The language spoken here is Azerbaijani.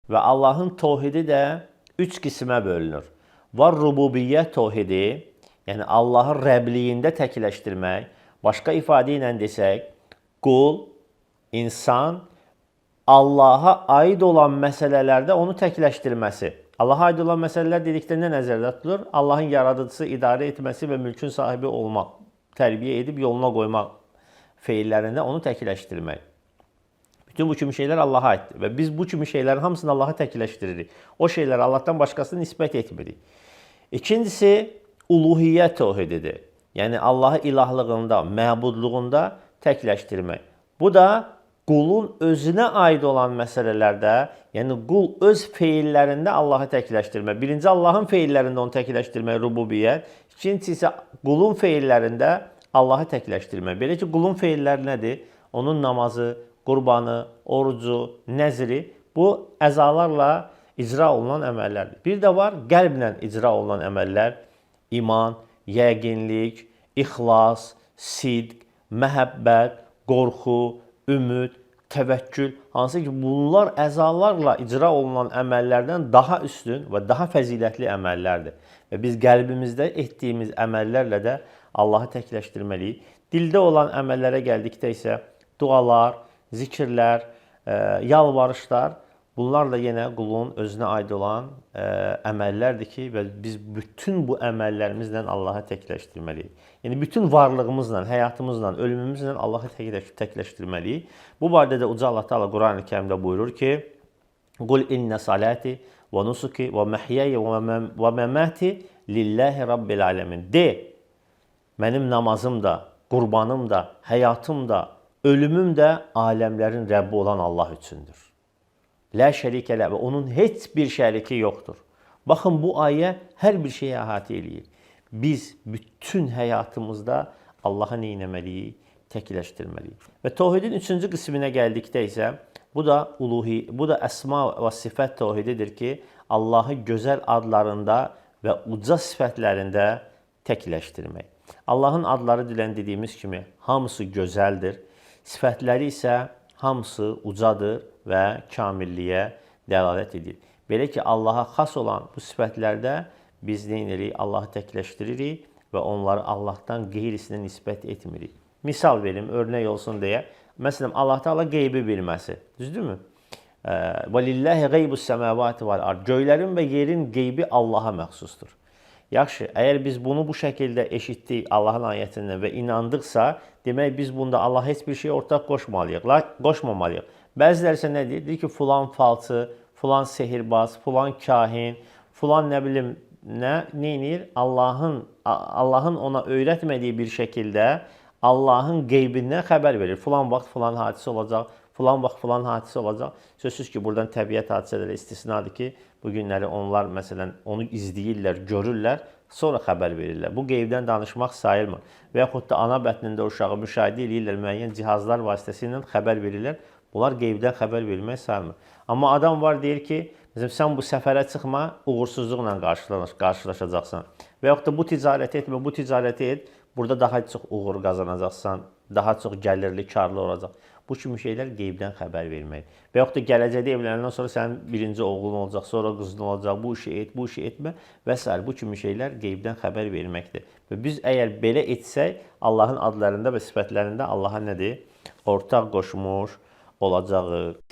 Və Allahın təvhidi də 3 qismə bölünür. Var rububiyyət təvhidi, yəni Allahı Rəbliyində təkləşdirmək. Başqa ifadə ilə desək, qul, insan Allaha aid olan məsələlərdə onu təkləşdirməsi. Allaha aid olan məsələlər dedikdə nə nəzərdə tutulur? Allahın yaradıcısı, idarə etməsi və mülkün sahibi olmaq, tərbiyə edib yoluna qoymaq feillərində onu təkləşdirmək. Bütün bu kimi şeylər Allaha aiddir və biz bu kimi şeylərin hamısını Allaha təkləşdiririk. O şeyləri Allahdan başqasını nisbət etmirik. İkincisi, uluhiyyət təvhididir. Yəni Allahı ilahlığında, məbudluğunda təkləşdirmək. Bu da qulun özünə aid olan məsələlərdə, yəni qul öz feillərində Allahı təkləşdirmək. Birinci, Allahın feillərində onu təkləşdirmək, rububiyyət. İkincisi isə qulun feillərində Allahı təkləşdirmək. Belə ki, qulun feilləri nədir? Onun namazı, qurbanı, orucu, nəzri, bu əzalarla icra olunan əməllərdir. Bir də var, qəlblə icra olunan əməllər, iman, yəqinlik, ixlas, sidq, məhəbbət, qorxu, ümid, təvəkkül, hansı ki, bunlar əzalarla icra olunan əməllərdən daha üstün və daha fəzilətli əməllərdir. Və biz qəlbimizdə etdiyimiz əməllərlə də Allahı təkləşdirməliyik. Dildə olan əməllərə gəldikdə isə dualar, zikirlər, yalvarışlar, bunlar da yenə qulun özünə aid olan əməllərdir ki, və biz bütün bu əməllərimizlə Allahı təkləşdirməliyik. Yəni, bütün varlığımızla, həyatımızla, ölümümüzlə Allahı təkləşdirməliyik. Bu barədə də Uca Allah Teala Quran-ı Kərimdə buyurur ki, Qul innə salati və nusuki və məhiyyəyə və məməti lillahi rabbil aləmin. De, mənim namazım da, qurbanım da, həyatım da, ölümüm də aləmlərin Rəbbi olan Allah üçündür. Lə şərikə lə və onun heç bir şəriki yoxdur. Baxın, bu ayə hər bir şeyi əhatə eləyir. Biz bütün həyatımızda Allah'a nə etməliyik? Təkləşdirməliyik. Və təvhidin 3-cü qisminə gəldikdə isə bu da əsma və sifət təvhididir ki, Allahı gözəl adlarında və uca sifətlərində təkləşdirmək. Allahın adları dilən dediyimiz kimi hamısı gözəldir. Sifətləri isə hamısı ucadır və kamilliyə dəlalət edir. Belə ki, Allaha xas olan bu sifətlərdə biz nə edirik? Allahı təkləşdiririk və onları Allahdan qeyrisinə nisbət etmirik. Misal verim, örnək olsun deyə. Məsələn, Allah Teala qeybi bilməsi. Düzdürmü? Və lillahi qeybus səmavati vel ard. Göylərin və yerin qeybi Allaha məxsusdur. Yaxşı, əgər biz bunu bu şəkildə eşitdik Allahın ayətindən və inandıqsa, demək biz bunda Allah heç bir şey ortaq qoşmamalıyıq. Bəziləri isə nə deyir? Deyir ki, filan falçı, filan sehirbaz, filan kahin, filan nə bilim, nə edir? Allahın ona öyrətmədiyi bir şəkildə Allahın qeybindən xəbər verir. Filan vaxt filan hadisə olacaq, filan vaxt filan hadisə olacaq. Sözsüz ki, buradan təbiət hadisələri istisnadır ki, bu günləri onlar məsələn onu izləyirlər, görürlər, sonra xəbər verirlər. Bu qeybdən danışmaq sayılmır. Və yaxud da ana bətnində uşağı müşahidə edirlər, müəyyən cihazlar vasitəsilə xəbər verirlər. Bunlar qeybdən xəbər verilmək sayılmır. Amma adam var deyir ki, sən bu səfərə çıxma, uğursuzluqla qarşılaşacaqsan. Və yaxud da bu ticarəti etmə, bu ticarəti et, burada daha çox uğur qazanacaqsan, daha çox gəlirli, karlı olacaq. Bu kimi şeylər qeybdən xəbər vermək. Və yaxud da gələcəkdə evlənəndən sonra sənin birinci oğlun olacaq, sonra qızın olacaq, bu işi et, bu işi etmə və s. Bu kimi şeylər qeybdən xəbər verməkdir. Və biz əgər belə etsək, Allahın adlarında və sifətlərində Allaha nədir? Ortaq qoşmuş olacağıq.